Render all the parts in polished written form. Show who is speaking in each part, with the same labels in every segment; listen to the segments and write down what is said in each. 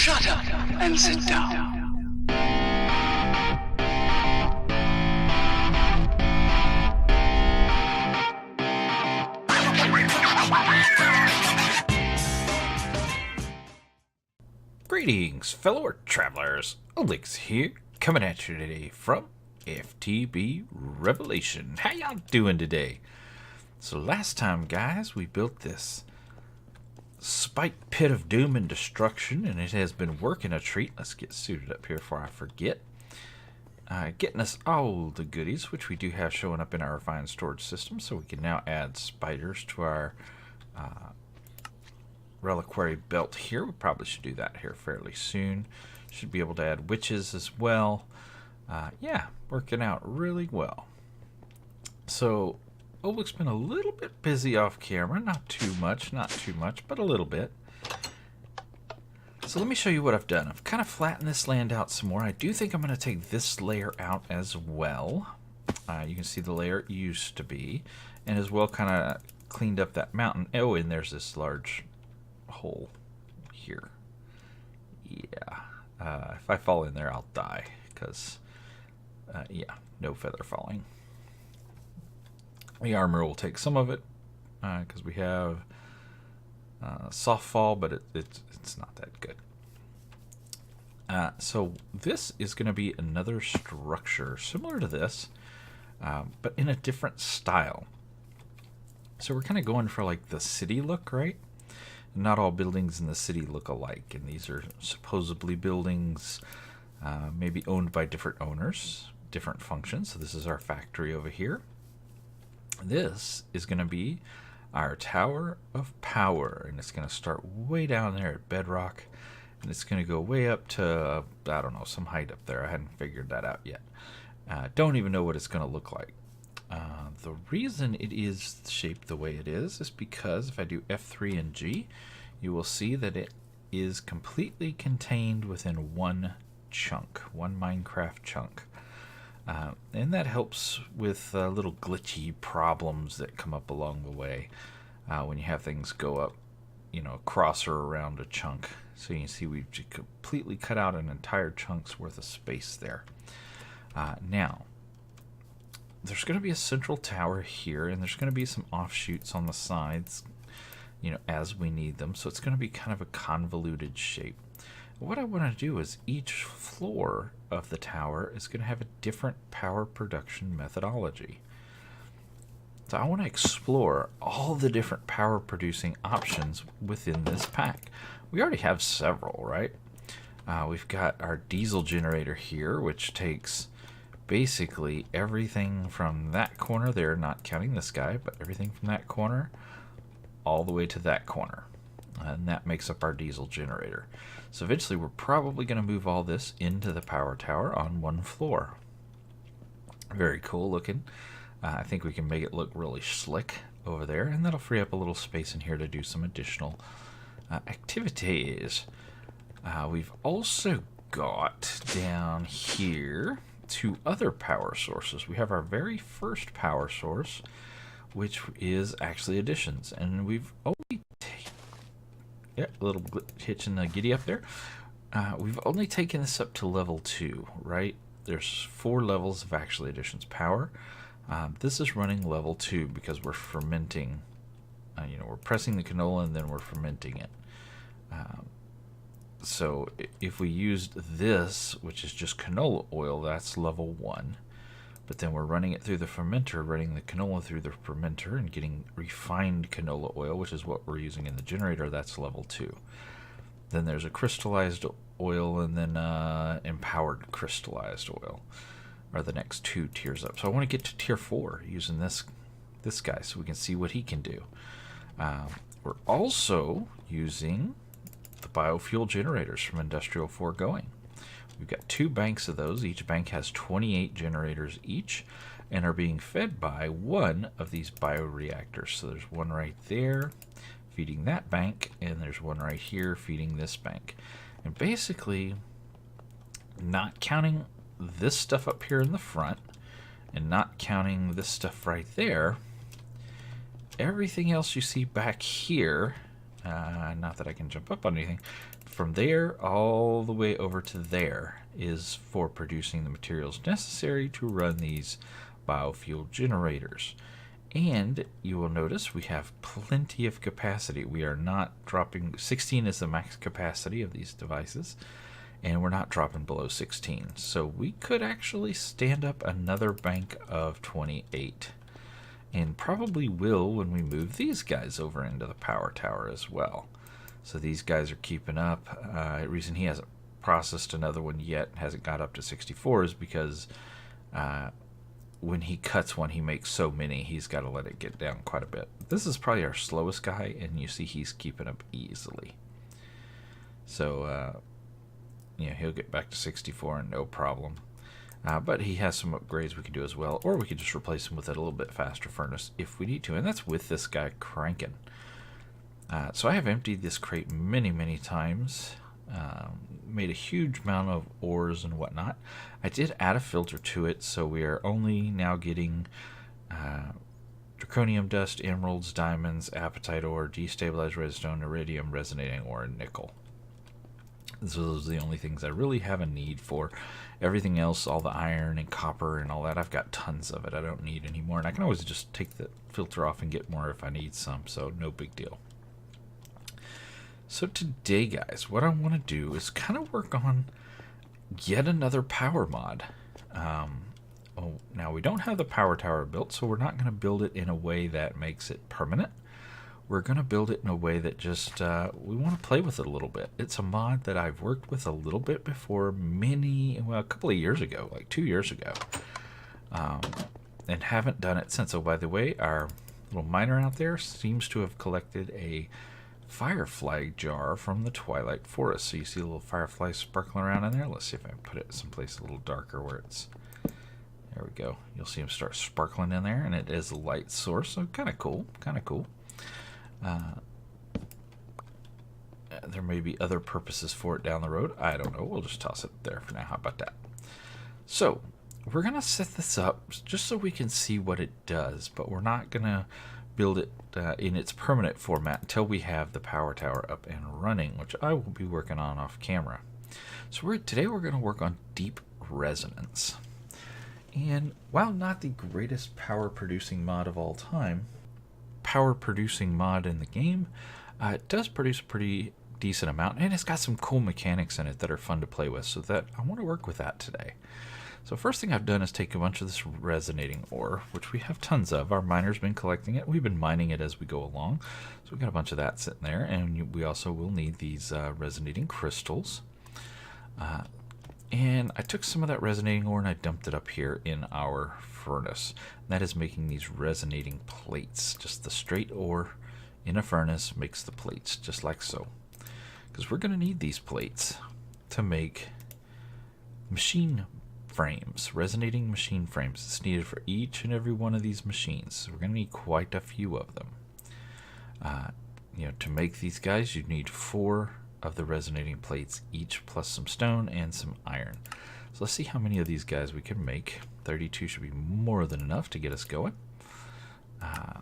Speaker 1: Shut up and sit down.
Speaker 2: Greetings, fellow travelers. Alex here, coming at you today from FTB Revelation. How y'all doing today? So last time, guys, we built this spiked pit of doom and destruction, and it has been working a treat. Let's get suited up here before I forget. Getting us all the goodies, which we do have showing up in our refined storage system, so we can now add spiders to our reliquary belt here. We probably should do that here fairly soon. Should be able to add witches as well. Yeah, working out really well. So Oleg's been a little bit busy off camera. Not too much, but a little bit. So let me show you what I've done. I've kind of flattened this land out some more. I do think I'm going to take this layer out as well. You can see the layer it used to be, and as well kind of cleaned up that mountain. Oh, and there's this large hole here. Yeah. If I fall in there, I'll die, because, yeah, no feather falling. The armor will take some of it, because we have soft fall, but it's not that good. So this is going to be another structure similar to this, but in a different style. So we're kind of going for like the city look, right? Not all buildings in the city look alike, and these are supposedly buildings maybe owned by different owners, different functions. So this is our factory over here. This is going to be our Tower of Power, and it's going to start way down there at bedrock, and it's going to go way up to, I don't know, some height up there. I hadn't figured that out yet. Don't even know what it's going to look like. The reason it is shaped the way it is because if I do F3 and G, you will see that it is completely contained within one chunk, one Minecraft chunk. And that helps with little glitchy problems that come up along the way when you have things go up, you know, across or around a chunk. So you can see we've completely cut out an entire chunk's worth of space there. Now, there's going to be a central tower here, and there's going to be some offshoots on the sides, you know, as we need them. So it's going to be kind of a convoluted shape. What I want to do is each floor of the tower is going to have a different power production methodology. So I want to explore all the different power producing options within this pack. We already have several, right? We've got our diesel generator here, which takes basically everything from that corner there, not counting this guy, but everything from that corner all the way to that corner. And that makes up our diesel generator. So eventually we're probably going to move all this into the power tower on one floor. Very cool looking. I think we can make it look really slick over there, and that'll free up a little space in here to do some additional activities. We've also got down here two other power sources. We have our very first power source, which is actually additions, and we've only a little hitch in the giddy up there. We've only taken this up to level 2, right? There's 4 levels of actually additions power. This is running level 2 because we're fermenting. You know, we're pressing the canola and then we're fermenting it. So if we used this, which is just canola oil, that's level 1. But then we're running it through the fermenter, running the canola through the fermenter and getting refined canola oil, which is what we're using in the generator. That's level 2. Then there's a crystallized oil, and then empowered crystallized oil are the next 2 tiers up. So I want to get to tier 4 using this guy so we can see what he can do. We're also using the biofuel generators from Industrial Foregoing. We've got 2 banks of those. Each bank has 28 generators each and are being fed by one of these bioreactors. So there's one right there feeding that bank, and there's one right here feeding this bank. And basically, not counting this stuff up here in the front and not counting this stuff right there, everything else you see back here, not that I can jump up on anything, from there all the way over to there is for producing the materials necessary to run these biofuel generators. And you will notice we have plenty of capacity. We are not dropping, 16 is the max capacity of these devices, and we're not dropping below 16. So we could actually stand up another bank of 28, and probably will when we move these guys over into the power tower as well. So these guys are keeping up. The reason he hasn't processed another one yet, hasn't got up to 64, is because when he cuts one, he makes so many, he's got to let it get down quite a bit. This is probably our slowest guy, and you see he's keeping up easily. So, he'll get back to 64 and no problem. But he has some upgrades we can do as well, or we could just replace him with a little bit faster furnace if we need to, and that's with this guy cranking. So I have emptied this crate many, many times. Made a huge amount of ores and whatnot. I did add a filter to it, so we are only now getting draconium dust, emeralds, diamonds, apatite ore, destabilized redstone, iridium, resonating ore, and nickel. Those are the only things I really have a need for. Everything else, all the iron and copper and all that, I've got tons of it. I don't need anymore, and I can always just take the filter off and get more if I need some, so no big deal. So today, guys, what I want to do is kind of work on yet another power mod. Now, we don't have the power tower built, so we're not going to build it in a way that makes it permanent. We're going to build it in a way that just, we want to play with it a little bit. It's a mod that I've worked with a little bit before a couple of years ago, like 2 years ago, and haven't done it since. Oh, by the way, our little miner out there seems to have collected a firefly jar from the Twilight Forest. So you see a little firefly sparkling around in there. Let's see if I can put it someplace a little darker where it's... There we go. You'll see them start sparkling in there, and it is a light source, so kind of cool. Kind of cool. There may be other purposes for it down the road. I don't know. We'll just toss it there for now. How about that? So we're going to set this up just so we can see what it does, but we're not going to build it in its permanent format until we have the power tower up and running, which I will be working on off camera. So today we're going to work on deep resonance. And while not the greatest power producing mod of all time, power producing mod in the game, it does produce a pretty decent amount, and it's got some cool mechanics in it that are fun to play with, so that I want to work with that today. So first thing I've done is take a bunch of this resonating ore, which we have tons of. Our miner's been collecting it. We've been mining it as we go along. So we've got a bunch of that sitting there, and we also will need these resonating crystals. And I took some of that resonating ore and I dumped it up here in our furnace. That is making these resonating plates. Just the straight ore in a furnace makes the plates, just like so. Because we're going to need these plates to make machine frames, resonating machine frames. It's needed for each and every one of these machines. So we're going to need quite a few of them. To make these guys, you need 4 of the resonating plates each, plus some stone and some iron. So let's see how many of these guys we can make. 32 should be more than enough to get us going. I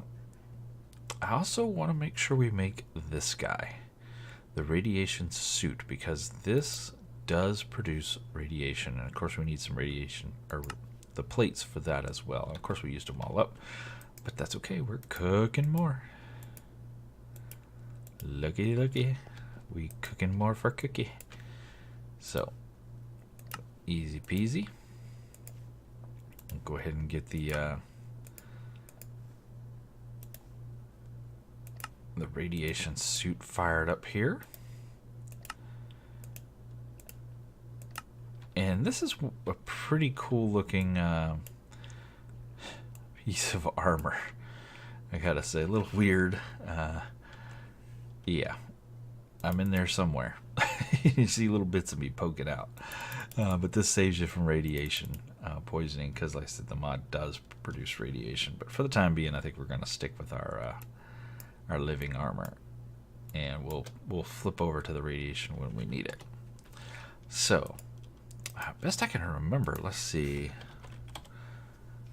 Speaker 2: also want to make sure we make this guy, the radiation suit, because this does produce radiation, and of course we need some radiation, or the plates for that as well. And of course we used them all up, but that's okay, we're cooking more. Looky, looky, we cooking more for Cookie. So, easy peasy. I'll go ahead and get the radiation suit fired up here. And this is a pretty cool looking piece of armor, I gotta say. A little weird. Yeah, I'm in there somewhere. You see little bits of me poking out. But this saves you from radiation poisoning, because like I said, the mod does produce radiation. But for the time being, I think we're going to stick with our living armor. And we'll flip over to the radiation when we need it. So, best I can remember, let's see.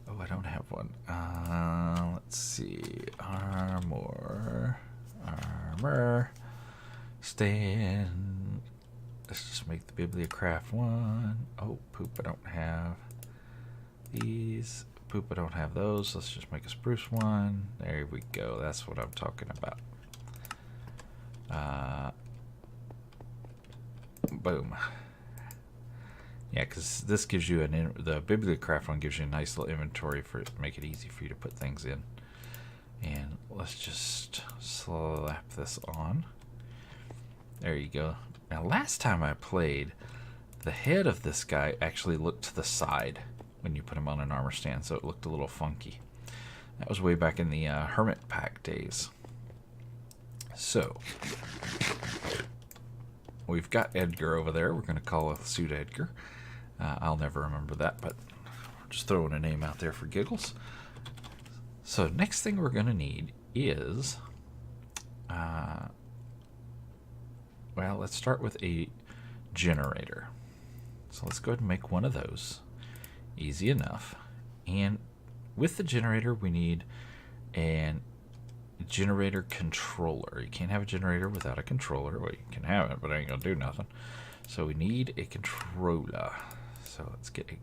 Speaker 2: Oh, I don't have one. Let's see. Armor. let's just make the Bibliocraft one. Oh, poop, I don't have these. Poop, I don't have those. Let's just make a spruce one. There we go. That's what I'm talking about. Boom. Yeah, because this gives you the Bibliocraft one gives you a nice little inventory for it to make it easy for you to put things in. And let's just slap this on. There you go. Now, last time I played, the head of this guy actually looked to the side when you put him on an armor stand, so it looked a little funky. That was way back in the Hermit Pack days. So, we've got Edgar over there. We're going to call a suit Edgar. I'll never remember that, but just throwing a name out there for giggles. So next thing we're going to need is, well, let's start with a generator. So let's go ahead and make one of those. Easy enough. And with the generator, we need an generator controller. You can't have a generator without a controller. Well, you can have it, but it ain't going to do nothing. So we need a controller. So let's get a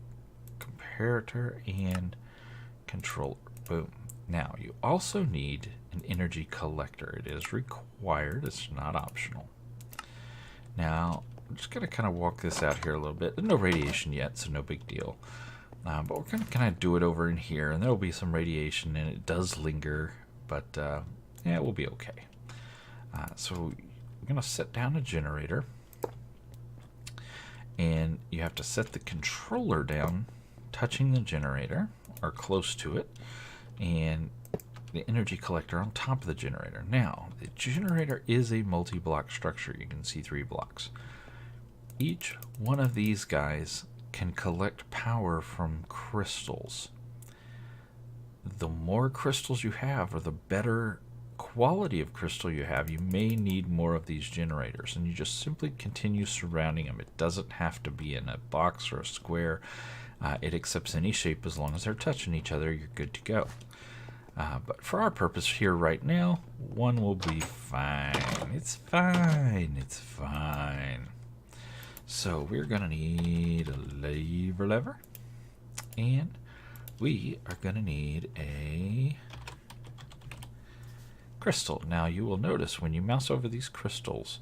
Speaker 2: comparator and controller. Boom. Now, you also need an energy collector. It is required. It's not optional. Now, I'm just going to kind of walk this out here a little bit. There's no radiation yet, so no big deal. But we're going to kind of do it over in here, and there will be some radiation, and it does linger, but yeah, it will be okay. So we're going to set down a generator, and you have to set the controller down, touching the generator, or close to it, and the energy collector on top of the generator. Now, the generator is a multi-block structure. You can see 3 blocks. Each one of these guys can collect power from crystals. The more crystals you have, or the better quality of crystal you have, you may need more of these generators, and you just simply continue surrounding them. It doesn't have to be in a box or a square. It accepts any shape as long as they're touching each other. You're good to go. But for our purpose here right now, one will be fine. It's fine. It's fine. So we're going to need a lever, and we are going to need a crystal. Now you will notice when you mouse over these crystals,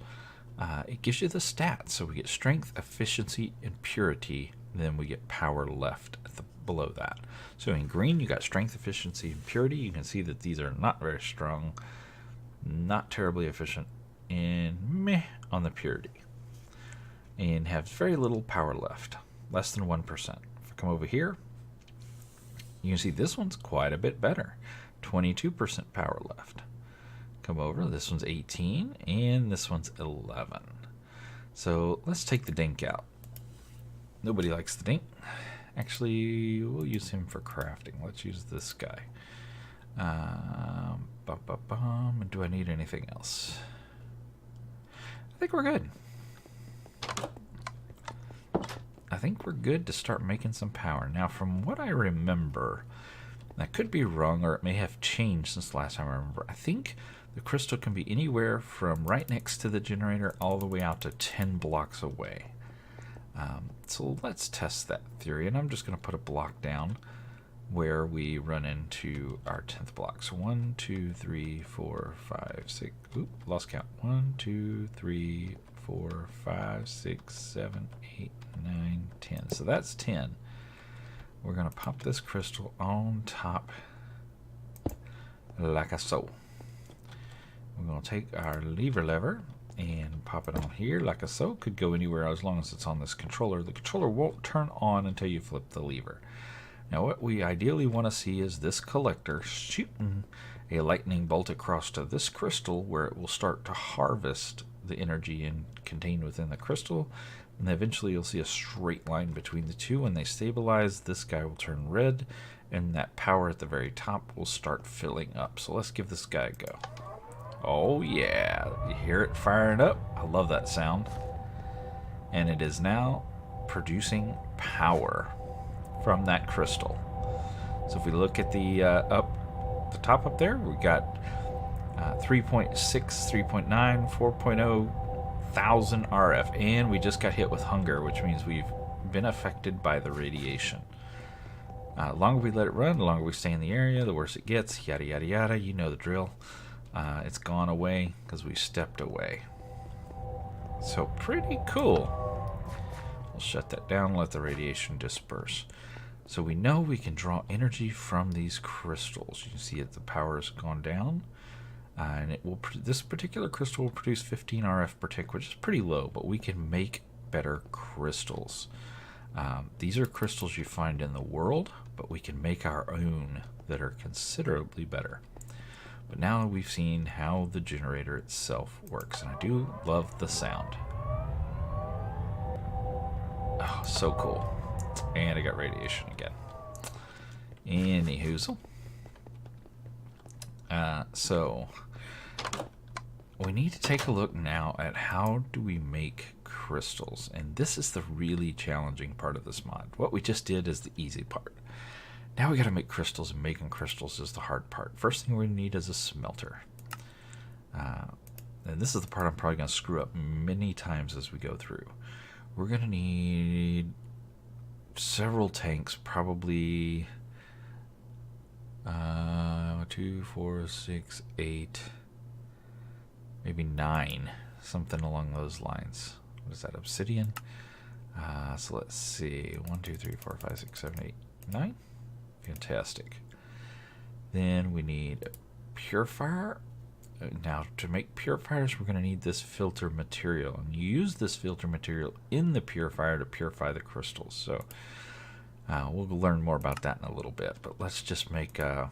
Speaker 2: it gives you the stats. So we get strength, efficiency, and purity. And then we get power left at below that. So in green, you got strength, efficiency, and purity. You can see that these are not very strong, not terribly efficient, and meh on the purity. And have very little power left, less than 1%. If I come over here, you can see this one's quite a bit better, 22% power left. Come over, this one's 18, and this one's 11. So let's take the dink out. Nobody likes the dink. Actually, we'll use him for crafting. Let's use this guy. Do I need anything else? I think we're good. I think we're good to start making some power. Now, from what I remember, I could be wrong, or it may have changed since the last time I remember. I think the crystal can be anywhere from right next to the generator all the way out to 10 blocks away. So let's test that theory, and I'm just going to put a block down where we run into our 10th block. So 1, 2, 3, 4, 5, 6. Oop, lost count. 1, 2, 3, 4, 5, 6, 7, 8, 9, 10. So that's 10. We're going to pop this crystal on top like so. We're going to take our lever and pop it on here like so. Could go anywhere as long as it's on this controller. The controller won't turn on until you flip the lever. Now what we ideally want to see is this collector shooting a lightning bolt across to this crystal, where it will start to harvest the energy contained within the crystal, and eventually you'll see a straight line between the two. When they stabilize, this guy will turn red, and that power at the very top will start filling up. So let's give this guy a go. Oh yeah, you hear it firing up? I love that sound. And it is now producing power from that crystal. So if we look at the top up there, we got 3.6, 3.9, 4.0, 1000 RF, and we just got hit with hunger, which means we've been affected by the radiation. The longer we let it run, the longer we stay in the area, the worse it gets, yada yada yada, you know the drill. It's gone away because we stepped away. So pretty cool. We'll shut that down and let the radiation disperse. So we know we can draw energy from these crystals. You can see that the power has gone down. And it will. This particular crystal will produce 15 RF per tick, which is pretty low, but we can make better crystals. These are crystals you find in the world, but we can make our own that are considerably better. But now we've seen how the generator itself works, and I do love the sound. Oh, so cool. And I got radiation again. Anyhoozle. So we need to take a look now at how do we make crystals, and this is the really challenging part of this mod. What we just did is the easy part. Now we got to make crystals, and making crystals is the hard part. First thing we need is a smelter. And this is the part I'm probably going to screw up many times as we go through. We're going to need several tanks, probably 2, 4, 6, 8, maybe 9, something along those lines. What is that, obsidian? So let's see, 1, 2, 3, 4, 5, 6, 7, 8, 9. Fantastic. Then we need a purifier. Now, to make purifiers, we're going to need this filter material, and you use this filter material in the purifier to purify the crystals. So we'll learn more about that in a little bit, but let's just make a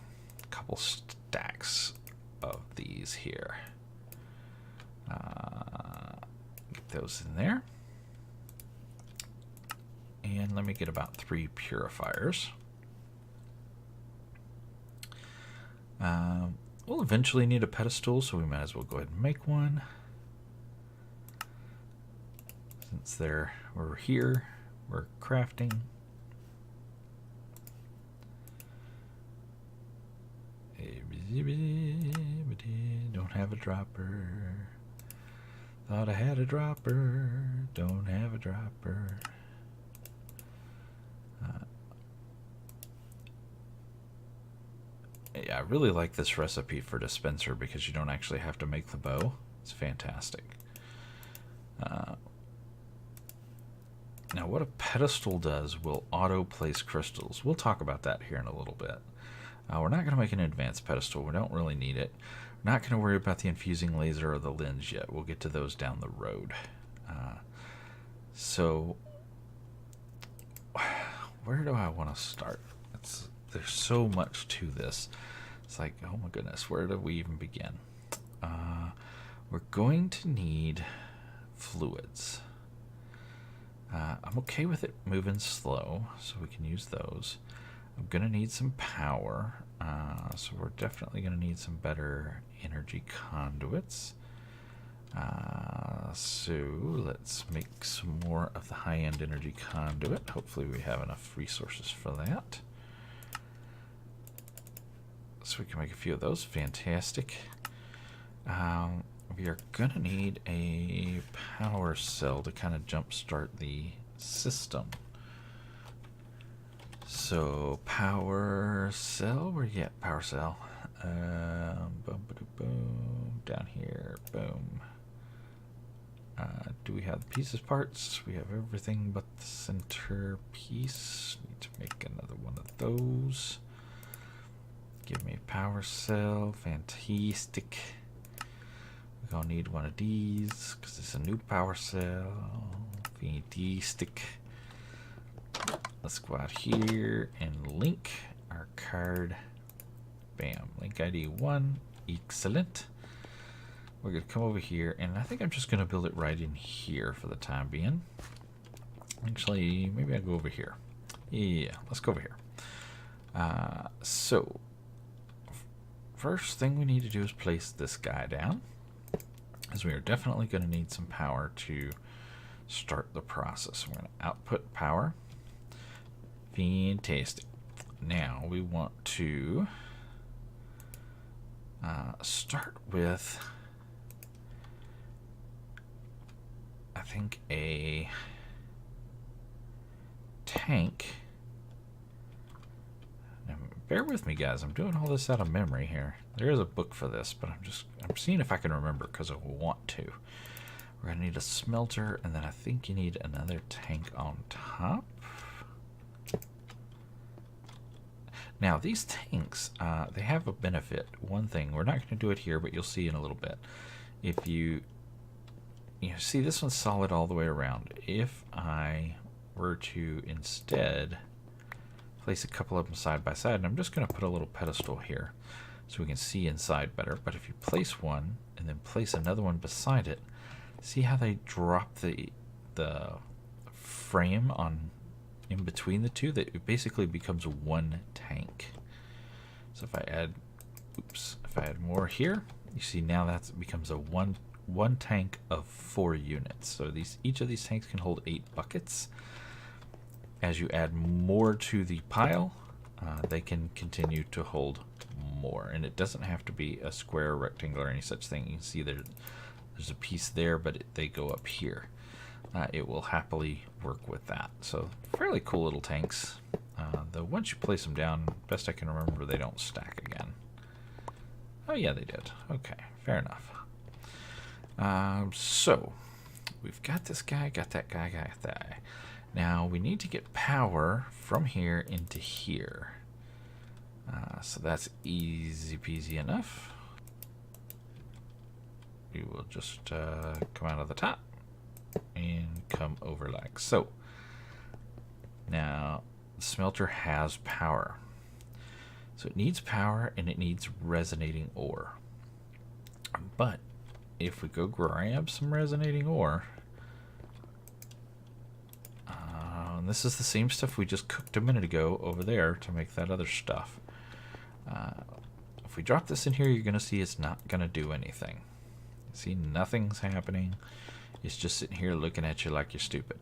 Speaker 2: couple stacks of these here. Get those in there, and let me get about 3 purifiers. We'll eventually need a pedestal, so we might as well go ahead and make one. Since we're here, we're crafting. Don't have a dropper. Thought I had a dropper. Don't have a dropper. Yeah, I really like this recipe for dispenser because you don't actually have to make the bow. It's fantastic. Now, what a pedestal does will auto-place crystals. We'll talk about that here in a little bit. We're not going to make an advanced pedestal. We don't really need it. We're not going to worry about the infusing laser or the lens yet. We'll get to those down the road. So, where do I want to start? There's so much to this. It's like, oh my goodness, where do we even begin? We're going to need fluids. I'm okay with it moving slow, so we can use those. I'm going to need some power, so we're definitely going to need some better energy conduits. So let's make some more of the high-end energy conduit. Hopefully we have enough resources for that. So we can make a few of those. Fantastic. We are going to need a power cell to kind of jumpstart the system. So power cell, where you at? Power cell. Boom, boom, down here. Boom. Do we have the pieces parts? We have everything but the center piece. Need to make another one of those. Give me a power cell. Fantastic. We're going to need one of these because it's a new power cell. Fantastic. Let's go out here and link our card. Bam. Link ID 1. Excellent. We're going to come over here, and I think I'm just going to build it right in here for the time being. Actually, maybe I'll go over here. Yeah, let's go over here. So, first thing we need to do is place this guy down, as we are definitely going to need some power to start the process. We're going to output power. Fantastic. Now, we want to start with think, a tank. Now, bear with me, guys. I'm doing all this out of memory here. There is a book for this, but I'm seeing if I can remember because I want to. We're going to need a smelter, and then I think you need another tank on top. Now, these tanks, they have a benefit. One thing, we're not going to do it here, but you'll see in a little bit. If you see, this one's solid all the way around. If I were to instead place a couple of them side by side, and I'm just going to put a little pedestal here so we can see inside better. But if you place one and then place another one beside it, see how they drop the frame on in between the two? That it basically becomes one tank. So if I add, if I add more here, you see now that becomes a one tank of 4 units. So each of these tanks can hold 8 buckets. As you add more to the pile, they can continue to hold more, and it doesn't have to be a square, rectangle, or any such thing. You can see there's a piece there, but they go up here. It will happily work with that. So fairly cool little tanks. Though once you place them down, best I can remember, they don't stack again. Oh yeah, they did. Okay, fair enough. So we've got this guy, got that guy, got that guy. Now we need to get power from here into here. So that's easy peasy enough. We will just come out of the top and come over like so. Now the smelter has power. So it needs power and it needs resonating ore. But if we go grab some resonating ore, and this is the same stuff we just cooked a minute ago over there to make that other stuff. If we drop this in here, you're going to see it's not going to do anything. See, nothing's happening. It's just sitting here looking at you like you're stupid.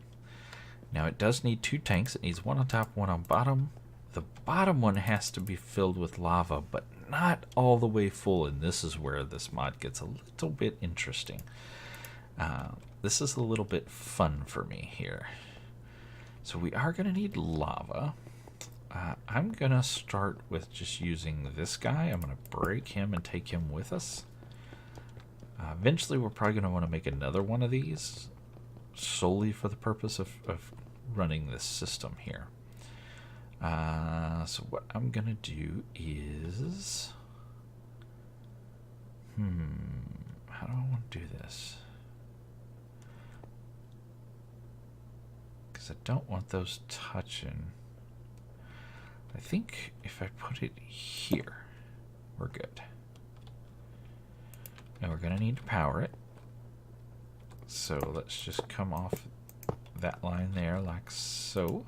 Speaker 2: Now it does need 2 tanks. It needs one on top, one on bottom. The bottom one has to be filled with lava, but not all the way full, and this is where this mod gets a little bit interesting. This is a little bit fun for me here. So we are going to need lava. I'm going to start with just using this guy. I'm going to break him and take him with us. Eventually we're probably going to want to make another one of these solely for the purpose of running this system here. So what I'm going to do is... how do I want to do this? Because I don't want those touching. I think if I put it here, we're good. Now we're going to need to power it. So let's just come off that line there like so.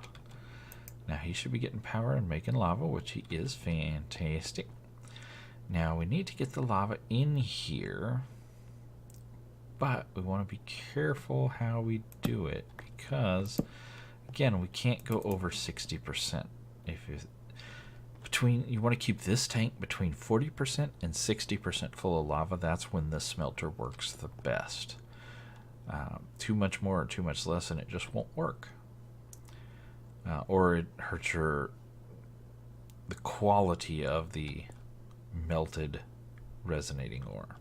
Speaker 2: Now he should be getting power and making lava, which he is. Fantastic. Now we need to get the lava in here, but we want to be careful how we do it because, again, we can't go over 60%. You want to keep this tank between 40% and 60% full of lava. That's when the smelter works the best. Too much more or too much less, and it just won't work. Or it hurts the quality of the melted resonating ore.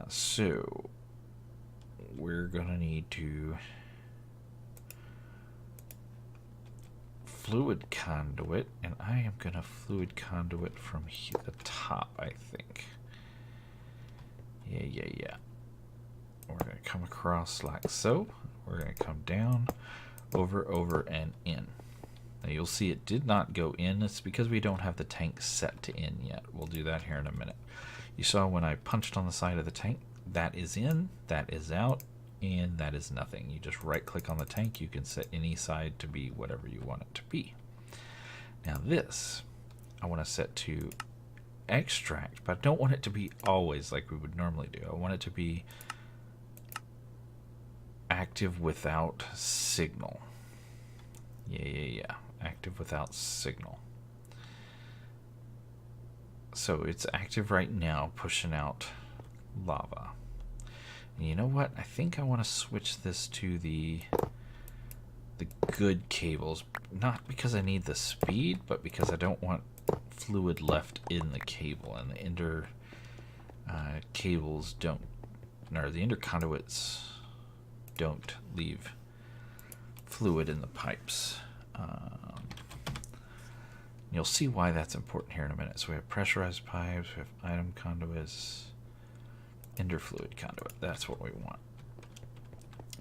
Speaker 2: So we're gonna need to fluid conduit, and I am gonna fluid conduit from the top, I think. Yeah. We're gonna come across like so. We're gonna come down, over, and in. Now you'll see it did not go in. It's because we don't have the tank set to in yet. We'll do that here in a minute. You saw when I punched on the side of the tank, that is in, that is out, and that is nothing. You just right click on the tank. You can set any side to be whatever you want it to be. Now this I want to set to extract, but I don't want it to be always like we would normally do. I want it to be active without signal. Yeah. Active without signal. So it's active right now, pushing out lava. You know what? I think I want to switch this to the good cables. Not because I need the speed, but because I don't want fluid left in the cable. And the inter cables don't, or the interconduits don't leave fluid in the pipes. You'll see why that's important here in a minute. So we have pressurized pipes, we have item conduits, interfluid conduit. That's what we want.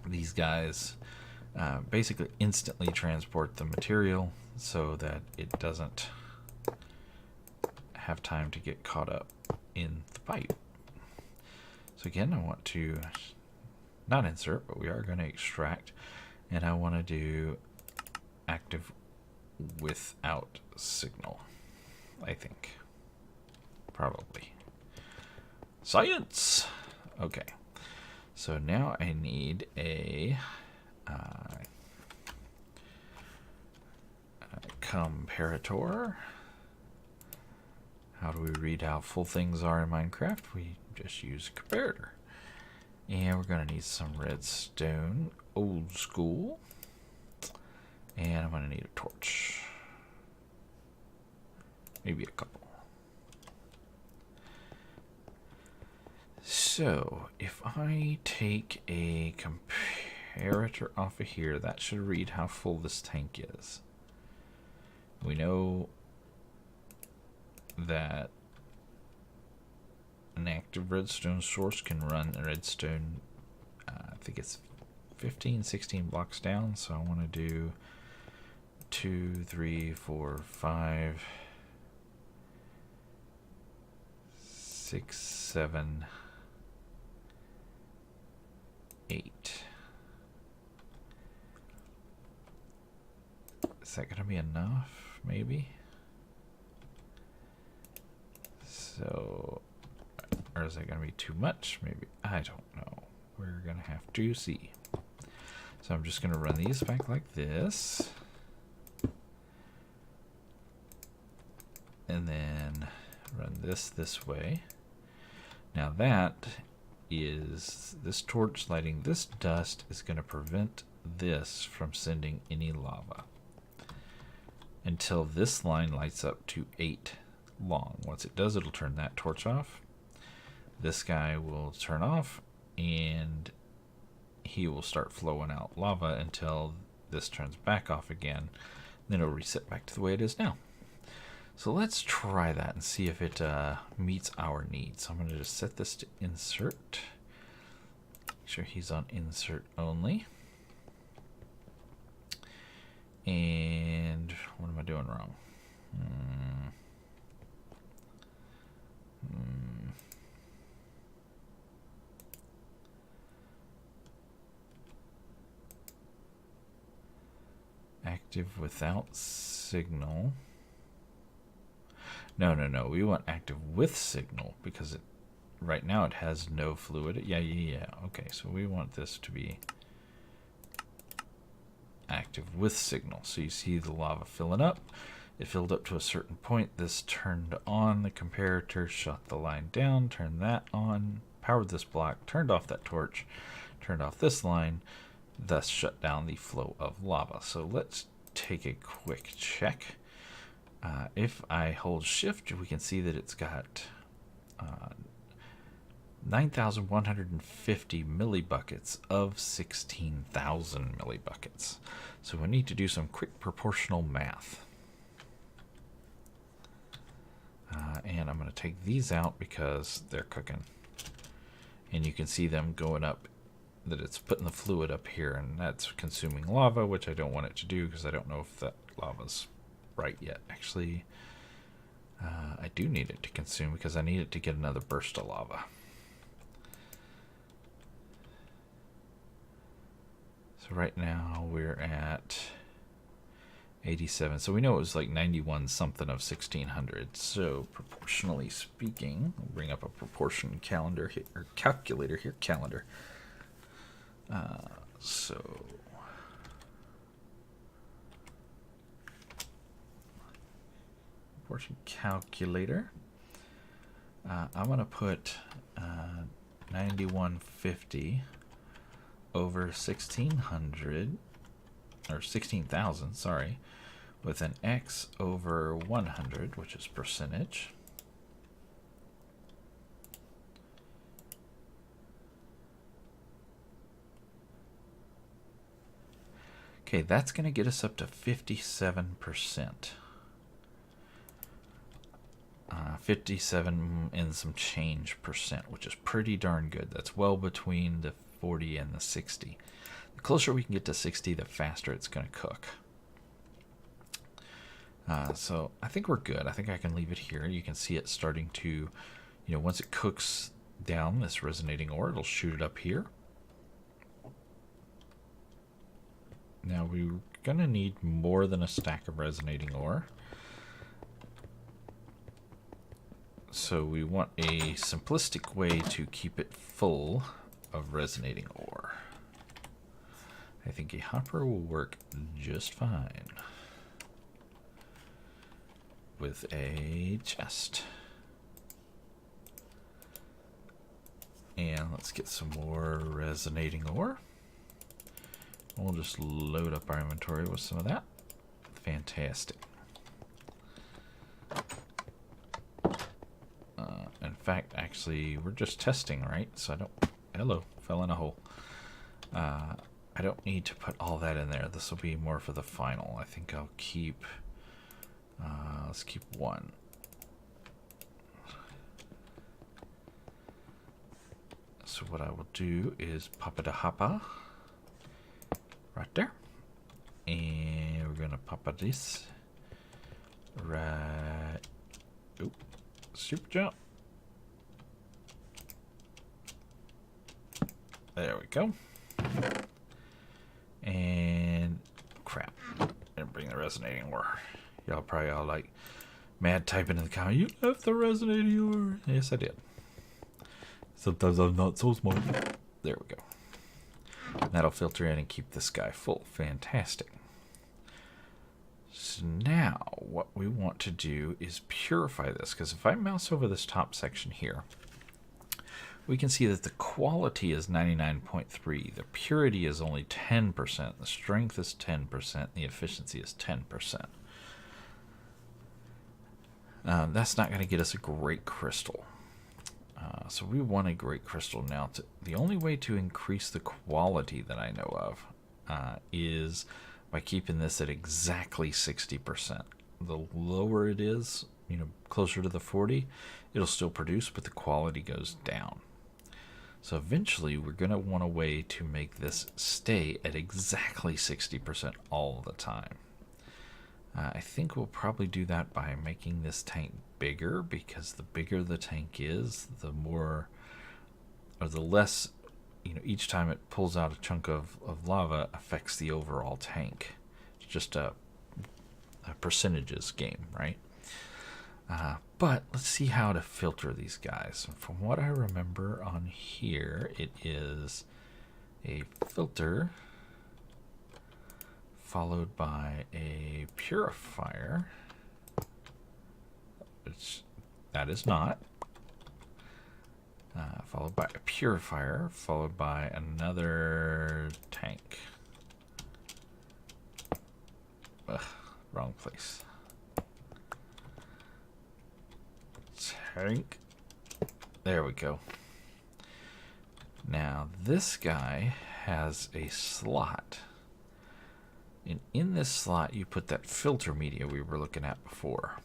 Speaker 2: These guys basically instantly transport the material so that it doesn't have time to get caught up in the pipe. So again, I want to not insert, but we are going to extract, and I want to do active without signal, I think. Probably. Science! Okay. So now I need a comparator. How do we read how full things are in Minecraft? We just use a comparator. And we're going to need some redstone, old school. And I'm going to need a torch. Maybe a couple. So, if I take a comparator off of here, that should read how full this tank is. We know that an active redstone source can run a redstone, I think it's 15, 16 blocks down, so I want to do 2, 3, 4, 5, 6, 7, 8. Is that going to be enough? Maybe? So, or is that going to be too much? Maybe. I don't know. We're going to have to see. So I'm just going to run these back like this. And then run this way. Now that is, this torch lighting this dust is going to prevent this from sending any lava until this line lights up to 8 long. Once it does, it'll turn that torch off. This guy will turn off and he will start flowing out lava until this turns back off again. Then it'll reset back to the way it is now. So let's try that and see if it meets our needs. So I'm going to just set this to insert. Make sure he's on insert only. And what am I doing wrong? Active without signal. No. We want active with signal because it right now it has no fluid. Yeah. Okay, so we want this to be active with signal. So you see the lava filling up. It filled up to a certain point. This turned on the comparator, shut the line down, turned that on, powered this block, turned off that torch, turned off this line, thus shut down the flow of lava. So let's take a quick check. If I hold shift, we can see that it's got 9,150 millibuckets of 16,000 millibuckets. So we need to do some quick proportional math. And I'm going to take these out because they're cooking. And you can see them going up, that it's putting the fluid up here, and that's consuming lava, which I don't want it to do because I don't know if that lava's right yet. Actually, I do need it to consume because I need it to get another burst of lava. So right now we're at 87. So we know it was like 91 something of 1600. So proportionally speaking, we'll bring up a proportion calendar here, or calculator here, calendar. So proportion calculator. I'm going to put 9150 over 1600, or 16,000, sorry, with an x over 100, which is percentage. Okay, that's going to get us up to 57%. 57 and some change percent, which is pretty darn good. That's well between the 40 and the 60. The closer we can get to 60, the faster it's going to cook. So I think we're good. I think I can leave it here. You can see it starting to, once it cooks down this resonating ore, it'll shoot it up here. Now we're going to need more than a stack of resonating ore. So we want a simplistic way to keep it full of resonating ore. I think a hopper will work just fine with a chest. And let's get some more resonating ore. We'll just load up our inventory with some of that. Fantastic. In fact, actually, we're just testing, right? So I don't... Hello, fell in a hole. I don't need to put all that in there. This will be more for the final. I think I'll keep... let's keep one. So what I will do is pop it a hopper right there. And we're going to pop it this right... Oop. Super jump. There we go. And crap. Didn't bring the resonating ore. Y'all probably all like mad typing in the comment, you left the resonating ore. Yes, I did. Sometimes I'm not so smart. There we go. And that'll filter in and keep this guy full. Fantastic. So now what we want to do is purify this, because if I mouse over this top section here, we can see that the quality is 99.3, the purity is only 10%, the strength is 10%, the efficiency is 10%. That's not going to get us a great crystal. So we want a great crystal now. The only way to increase the quality that I know of is by keeping this at exactly 60%. The lower it is, closer to the 40, it'll still produce, but the quality goes down. So eventually we're going to want a way to make this stay at exactly 60% all the time. I think we'll probably do that by making this tank bigger, because the bigger the tank is, the more, or the less, each time it pulls out a chunk of lava affects the overall tank. It's just a percentages game, right? But let's see how to filter these guys. From what I remember on here, it is a filter followed by a purifier, which that is not. Followed by a purifier, followed by another tank. Ugh, wrong place. Tank. There we go. Now this guy has a slot. And in this slot you put that filter media we were looking at before.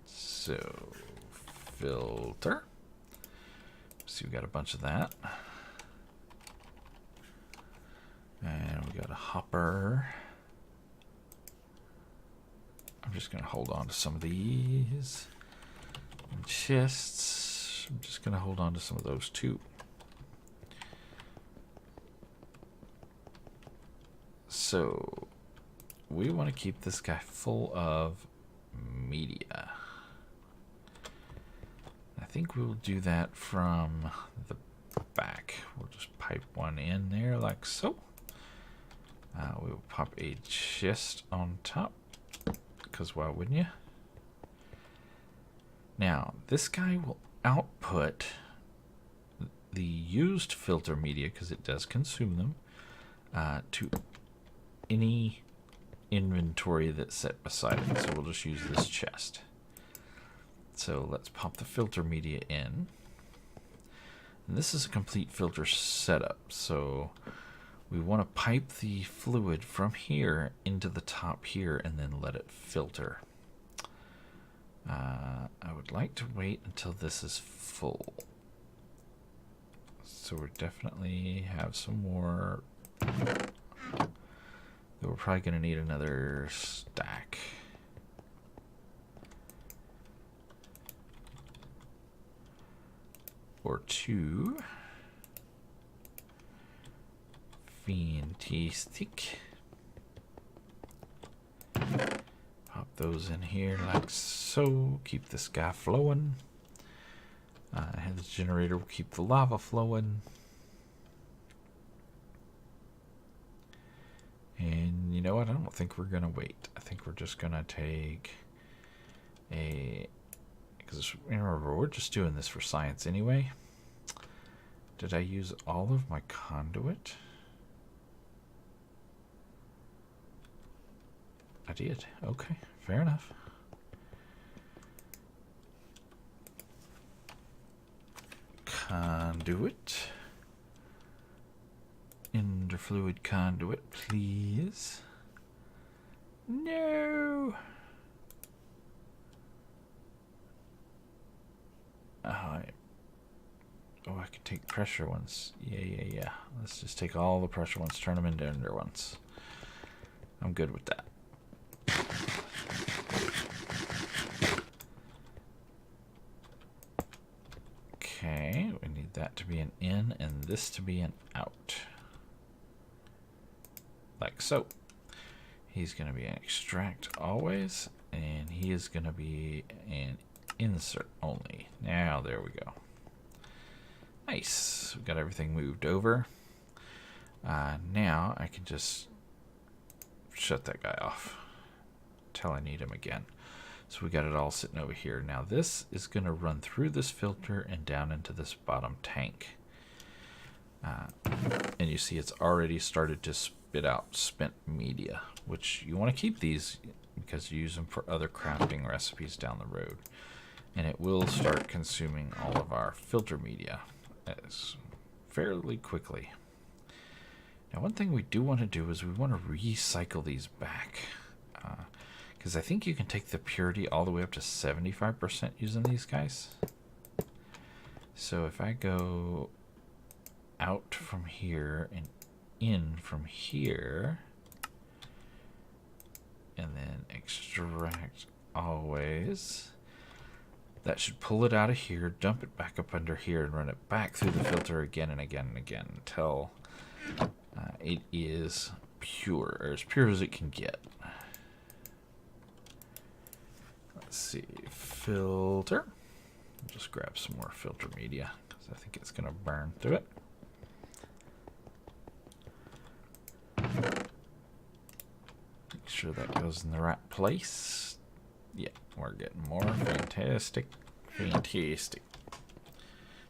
Speaker 2: So filter. See, we got a bunch of that. And we got a hopper. I'm just going to hold on to some of these. And chests. I'm just going to hold on to some of those too. So we want to keep this guy full of media. I think we'll do that from the back. We'll just pipe one in there like so. We'll pop a chest on top, because why wouldn't you? Now, this guy will output the used filter media, because it does consume them, to any inventory that's set beside it. So we'll just use this chest. So let's pop the filter media in. And this is a complete filter setup. So we want to pipe the fluid from here into the top here and then let it filter. I would like to wait until this is full. So we definitely have some more. We're probably going to need another stack. Or two. Fantastic. Pop those in here like so. Keep this guy flowing. And the generator will keep the lava flowing. And you know what? I don't think we're going to wait. I think we're just going to take a... Because remember, we're just doing this for science anyway. Did I use all of my conduit? I did. Okay, fair enough. Conduit. Interfluid conduit, please. No. Oh, I could take pressure ones. Yeah. Let's just take all the pressure ones, turn them into under ones. I'm good with that. Okay, we need that to be an in and this to be an out. Like so. He's going to be an extract always, and he is going to be an insert only. Now, there we go. Nice. We've got everything moved over. Now I can just shut that guy off until I need him again. So we got it all sitting over here. Now this is going to run through this filter and down into this bottom tank. And you see it's already started to spit out spent media, which you want to keep these because you use them for other crafting recipes down the road. And it will start consuming all of our filter media fairly quickly. Now one thing we do want to do is we want to recycle these back. Because I think you can take the purity all the way up to 75% using these guys. So if I go out from here and in from here, and then extract always, that should pull it out of here, dump it back up under here, and run it back through the filter again and again and again until it is pure, or as pure as it can get. Let's see, filter. Just grab some more filter media because I think it's going to burn through it. Make sure that goes in the right place. Yeah, we're getting more. Fantastic. Fantastic.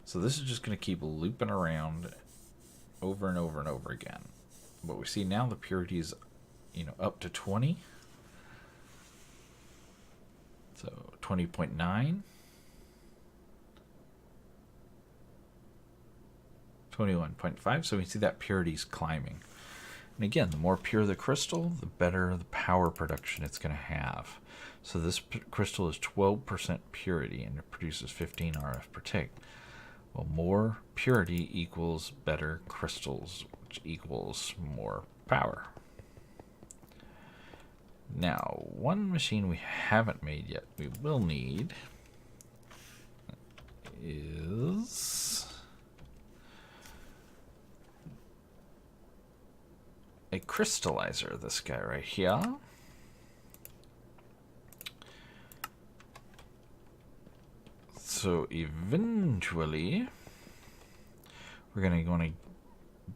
Speaker 2: So this is just going to keep looping around over and over and over again. But we see now the purity is, up to 20. So 20.9. 21.5. So we see that purity is climbing. And again, the more pure the crystal, the better the power production it's going to have. So this crystal is 12% purity and it produces 15 RF per tick. Well, more purity equals better crystals, which equals more power. Now, one machine we haven't made yet, we will need, is a crystallizer, this guy right here. So eventually, we're going to want to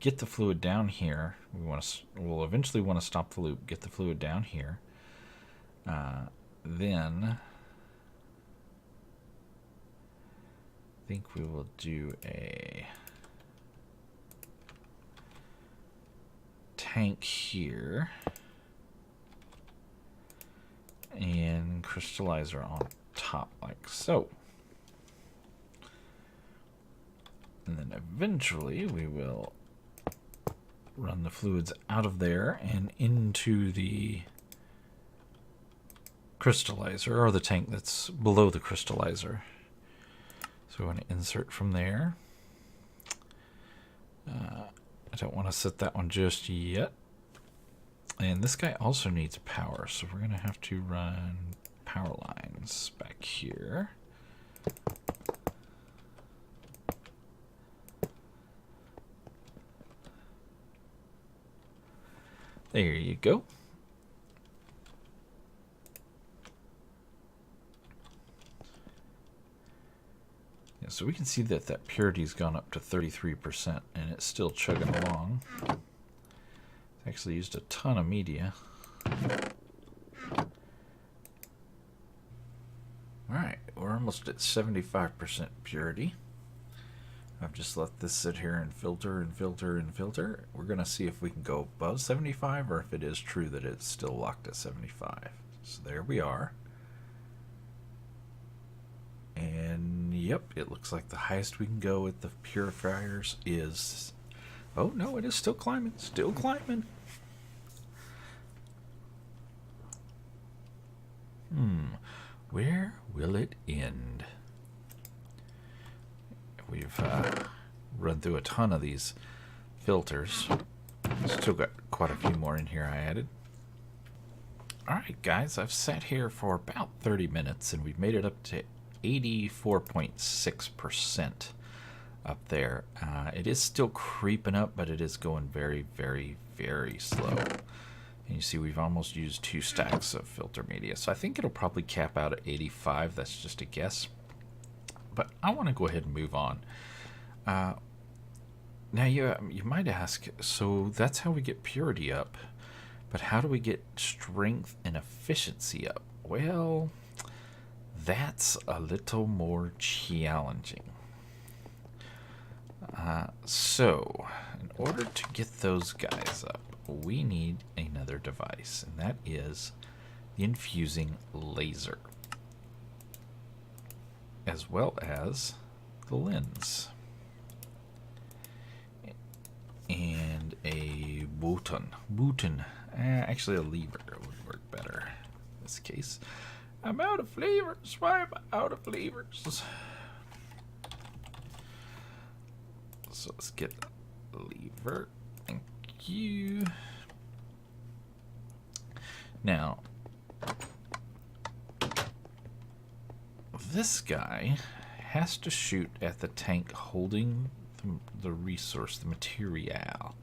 Speaker 2: get the fluid down here. We'll eventually want to stop the loop, get the fluid down here. Then I think we will do a tank here. And crystallizer on top, like so. And then eventually we will run the fluids out of there and into the crystallizer, or the tank that's below the crystallizer. So we're going to insert from there. I don't want to set that one just yet. And this guy also needs power, so we're going to have to run power lines back here. There you go. Yeah, so we can see that that purity's gone up to 33%, and it's still chugging along. It's actually used a ton of media. Alright, we're almost at 75% purity. I've just let this sit here and filter and filter and filter. We're going to see if we can go above 75 or if it is true that it's still locked at 75. So there we are. And yep, it looks like the highest we can go with the purifiers is... Oh no, it is still climbing, still climbing. Where will it end? We've run through a ton of these filters. Still got quite a few more in here I added. Alright guys, I've sat here for about 30 minutes and we've made it up to 84.6% up there. It is still creeping up, but it is going very, very, very slow. And you see we've almost used 2 stacks of filter media. So I think it'll probably cap out at 85. That's just a guess. But I want to go ahead and move on. Now you might ask, so that's how we get purity up. But how do we get strength and efficiency up? Well, that's a little more challenging. So, in order to get those guys up, we need another device, and that is the infusing laser, as well as the lens, and a button. Actually, a lever would work better in this case. I'm out of flavors. Why am I out of flavors? So let's get the lever. Thank you. Now, this guy has to shoot at the tank holding the resource, the material.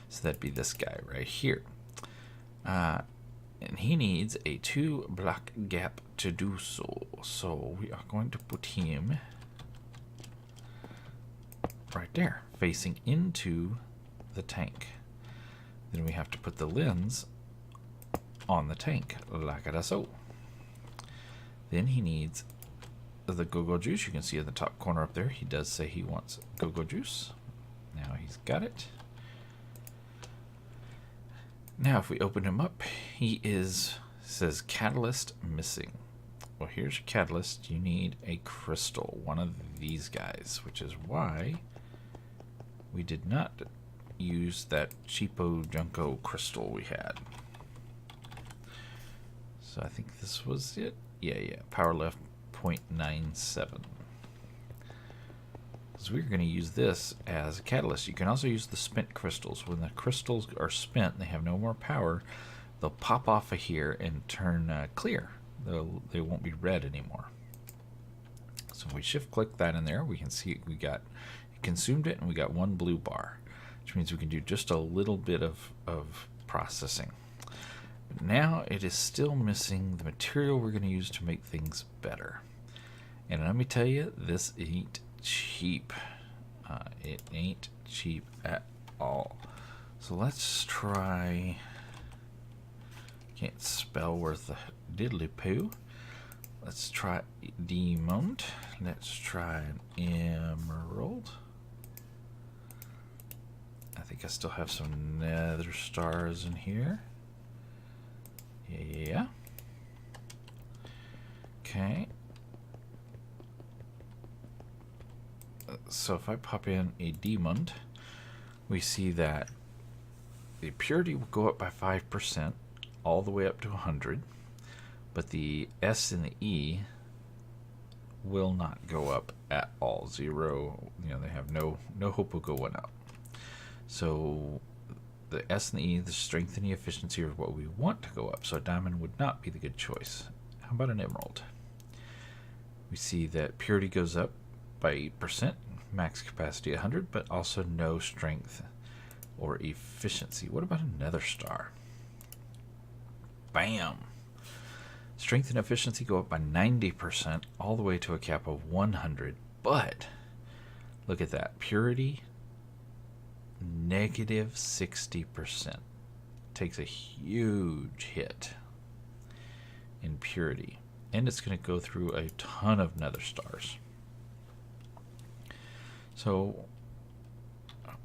Speaker 2: So that'd be this guy right here. And he needs a 2 block gap to do so. So we are going to put him right there, facing into the tank. Then we have to put the lens on the tank, like so. Then he needs the go-go juice. You can see in the top corner up there, he does say he wants go-go juice. Now he's got it. Now if we open him up, he says catalyst missing. Well, here's your catalyst. You need a crystal, one of these guys, which is why we did not use that cheapo junko crystal we had. So I think this was it. Yeah, power left 0.97. So we're going to use this as a catalyst. You can also use the spent crystals. When the crystals are spent and they have no more power, they'll pop off of here and turn clear. They won't be red anymore. So if we shift click that in there, we can see we got it consumed it, and we got 1 blue bar, which means we can do just a little bit of processing. But now it is still missing the material we're going to use to make things better. And let me tell you, this ain't cheap. It ain't cheap at all. So let's try. Can't spell worth a diddly poo. Let's try diamond. Let's try an emerald. I think I still have some nether stars in here. Yeah. Okay. So if I pop in a diamond, we see that the purity will go up by 5% all the way up to 100, but the S and the E will not go up at all. 0, they have no hope of going up. So the S and the E, the strength and the efficiency are what we want to go up, so a diamond would not be the good choice. How about an emerald? We see that purity goes up by 8%, max capacity 100, but also no strength or efficiency. What about a nether star? Bam! Strength and efficiency go up by 90% all the way to a cap of 100, but look at that. Purity, negative 60%. Takes a huge hit in purity, and it's going to go through a ton of nether stars. So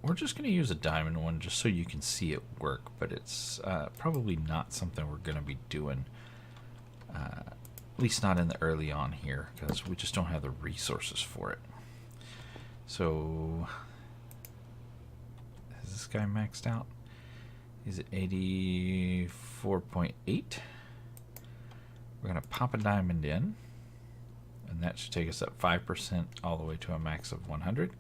Speaker 2: we're just going to use a diamond one just so you can see it work, but it's probably not something we're going to be doing, at least not in the early on here, because we just don't have the resources for it. So is this guy maxed out? Is it 84.8? We're going to pop a diamond in, and that should take us up 5% all the way to a max of 100.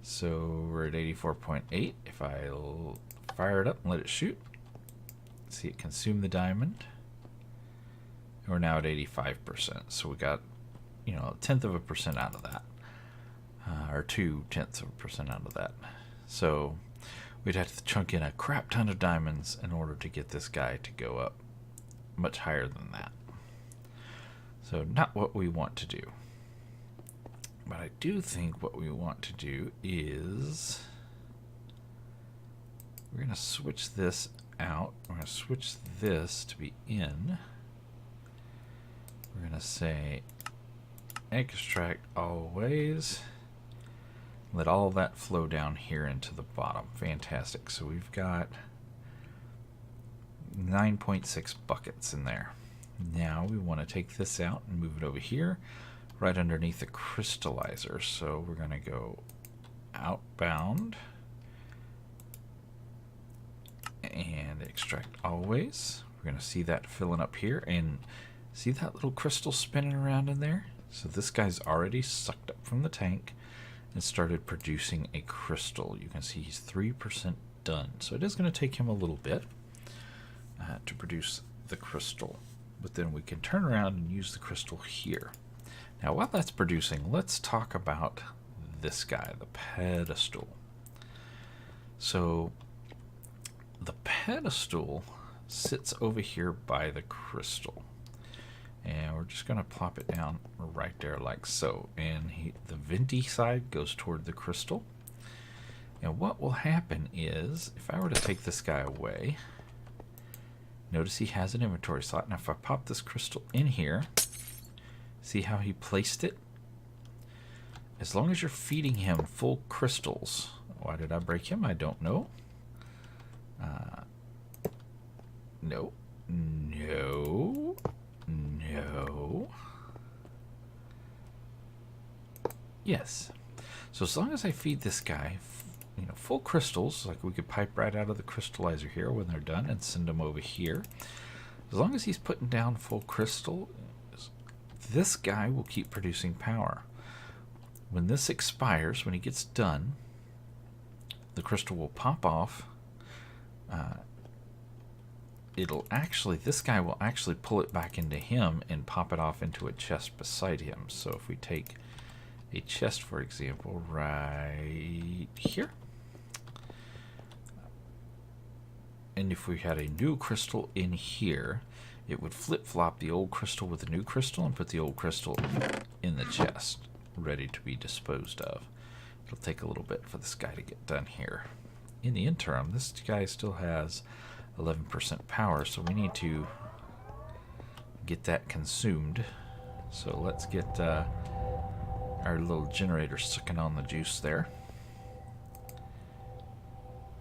Speaker 2: So we're at 84.8. If I'll fire it up and let it shoot, see it consume the diamond. And we're now at 85%. So we got, 0.1% out of that, or 0.2% out of that. So we'd have to chunk in a crap ton of diamonds in order to get this guy to go up much higher than that. So not what we want to do. But I do think what we want to do is we're going to switch this out. We're going to switch this to be in. We're going to say extract always. Let all that flow down here into the bottom. Fantastic. So we've got 9.6 buckets in there. Now we want to take this out and move it over here, right underneath the crystallizer. So we're going to go outbound and extract always. We're going to see that filling up here, and see that little crystal spinning around in there? So this guy's already sucked up from the tank and started producing a crystal. You can see he's 3% done. So it is going to take him a little bit to produce the crystal, but then we can turn around and use the crystal here. Now while that's producing, let's talk about this guy, the pedestal. So the pedestal sits over here by the crystal, and we're just going to plop it down right there like so, and the venti side goes toward the crystal. And what will happen is, if I were to take this guy away, notice he has an inventory slot. Now if I pop this crystal in here, see how he placed it? As long as you're feeding him full crystals. Why did I break him? I don't know. No. No. No. Yes. So as long as I feed this guy, full crystals, like we could pipe right out of the crystallizer here when they're done and send them over here. As long as he's putting down full crystal, this guy will keep producing power. When this expires, when he gets done, the crystal will pop off. This guy will actually pull it back into him and pop it off into a chest beside him. So if we take a chest, for example, right here, and if we had a new crystal in here, it would flip-flop the old crystal with the new crystal and put the old crystal in the chest, ready to be disposed of. It'll take a little bit for this guy to get done here. In the interim, this guy still has 11% power, so we need to get that consumed. So let's get our little generator sucking on the juice there.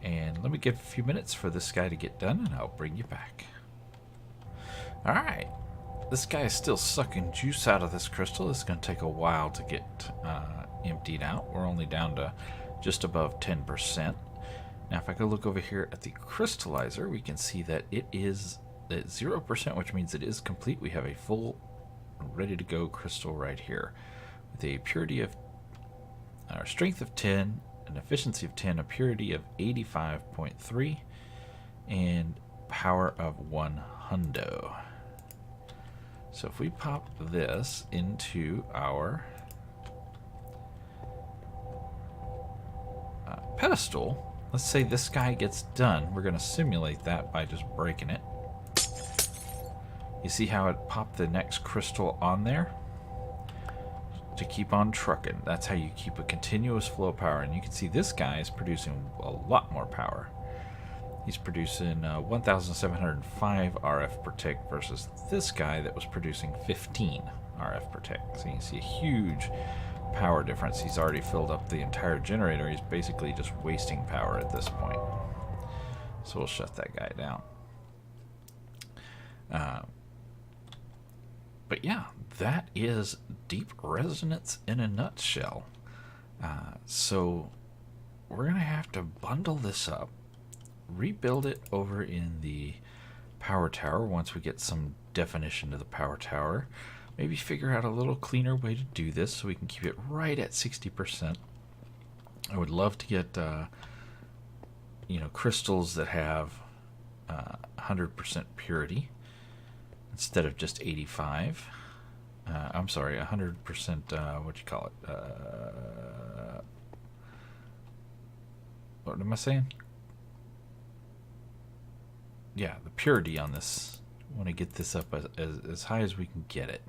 Speaker 2: And let me give a few minutes for this guy to get done, and I'll bring you back. Alright. This guy is still sucking juice out of this crystal. It's going to take a while to get emptied out. We're only down to just above 10%. Now, if I go look over here at the crystallizer, we can see that it is at 0%, which means it is complete. We have a full, ready-to-go crystal right here with a purity of, or strength of 10, an efficiency of 10, a purity of 85.3, and power of 100. So if we pop this into our pedestal, let's say this guy gets done. We're going to simulate that by just breaking it. You see how it popped the next crystal on there? To keep on trucking. That's how you keep a continuous flow of power. And you can see this guy is producing a lot more power. He's producing 1,705 RF per tick versus this guy that was producing 15 RF per tick. So you can see a huge power difference. He's already filled up the entire generator. He's basically just wasting power at this point. So we'll shut that guy down. But yeah, that is deep resonance in a nutshell. So we're going to have to bundle this up, rebuild it over in the power tower once we get some definition to the power tower. Maybe figure out a little cleaner way to do this so we can keep it right at 60%. I would love to get crystals that have 100% purity instead of just 85. I'm sorry, 100%, what you call it? What am I saying? Yeah, the purity on this. I want to get this up as high as we can get it.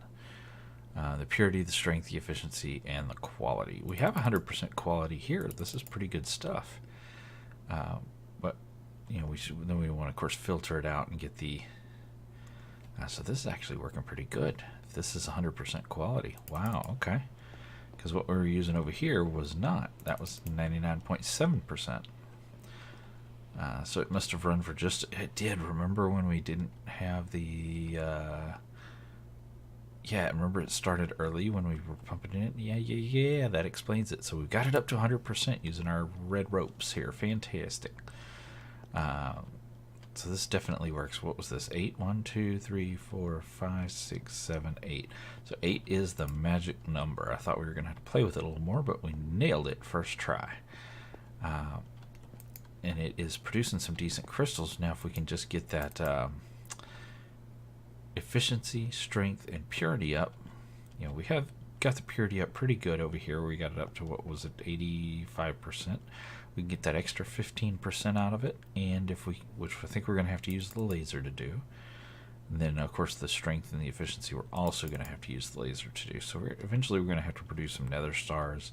Speaker 2: The purity, the strength, the efficiency, and the quality. We have 100% quality here. This is pretty good stuff. But we want to, of course, filter it out and get the. So this is actually working pretty good. This is 100% quality. Wow. Okay. Because what we were using over here was not. That was 99.7%. So it must have run for just. It did. Remember when we didn't have the. Yeah, remember it started early when we were pumping it? Yeah, that explains it. So we've got it up to 100% using our red ropes here. Fantastic. So this definitely works. What was this? 8? 1, 2, 3, 4, 5, 6, 7, 8. So 8 is the magic number. I thought we were going to have to play with it a little more, but we nailed it first try. And it is producing some decent crystals. Now if we can just get that efficiency, strength, and purity up. We have got the purity up pretty good over here. We got it up to, what was it, 85%. We can get that extra 15% out of it, and which I think we're going to have to use the laser to do. And then, of course, the strength and the efficiency we're also going to have to use the laser to do. So eventually we're going to have to produce some nether stars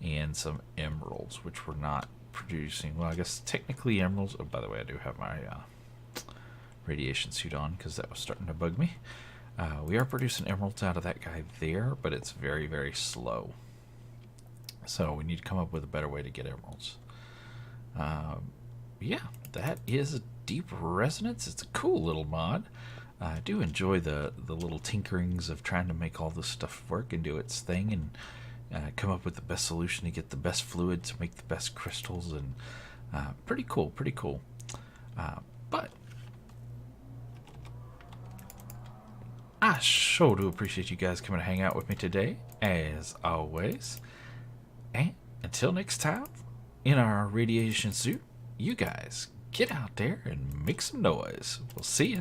Speaker 2: and some emeralds, which we're not producing. Well, I guess technically emeralds. Oh, by the way, I do have my radiation suit on because that was starting to bug me. We are producing emeralds out of that guy there, but it's very, very slow. So we need to come up with a better way to get emeralds. Yeah, that is Deep Resonance. It's a cool little mod. I do enjoy the little tinkerings of trying to make all this stuff work and do its thing and come up with the best solution to get the best fluid to make the best crystals. And pretty cool. But I sure do appreciate you guys coming to hang out with me today, as always. And until next time, in our radiation suit, you guys get out there and make some noise. We'll see ya.